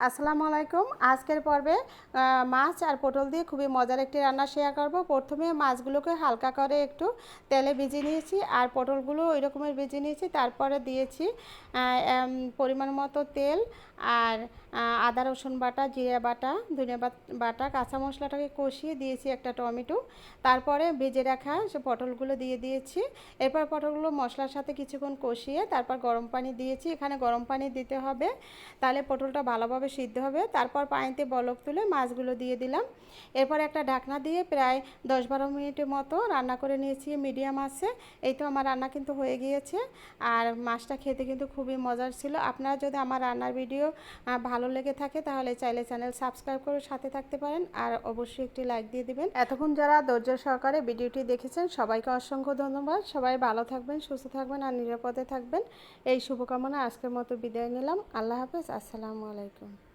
আসসালামু আলাইকুম। আজকের পর্বে মাছ আর পটল দিয়ে খুবই মজার একটি রান্না শেয়ার করব। প্রথমে মাছগুলোকে হালকা করে একটু তেলে ভেজে নিয়েছি আর পটলগুলো ওই রকমের ভেজে নিয়েছি। তারপরে দিয়েছি পরিমাণ মতো তেল আর আদা রসুন বাটা, জিরা বাটা, ধনিয়া বাটা, কাঁচা মশলাটাকে কষিয়ে দিয়েছি একটা টমেটো। তারপরে ভেজে রাখা সে পটলগুলো দিয়ে দিয়েছি। এরপর পটলগুলো মশলার সাথে কিছুক্ষণ কষিয়ে তারপর গরম পানি দিয়েছি। এখানে গরম পানি দিতে হবে, তাহলে পটলটা ভালোভাবে সিদ্ধ হবে। তারপর পানিতে বলক তুলে মাছগুলো দিয়ে দিলাম। এরপর একটা ঢাকনা দিয়ে প্রায় 10-12 মিনিটের মতো রান্না করে নিয়েছি মিডিয়াম আঁচে। এই তো আমার রান্না কিন্তু হয়ে গিয়েছে। আর মাছটা খেতে কিন্তু খুবই মজার ছিল। আপনারা যদি আমার রান্নার ভিডিও ভালো লেগে থাকে তাহলে চাইলে চ্যানেল সাবস্ক্রাইব করে সাথে থাকতে পারেন আর অবশ্যই একটি লাইক দিয়ে দিবেন। এতক্ষণ যারা ধৈর্য সহকারে ভিডিওটি দেখেছেন সবাইকে অসংখ্য ধন্যবাদ। সবাই ভালো থাকবেন, সুস্থ থাকবেন আর নিরাপদে থাকবেন, এই শুভকামনা আজকের মতো বিদায় নিলাম। আল্লাহ হাফেজ। আসসালামু আলাইকুম।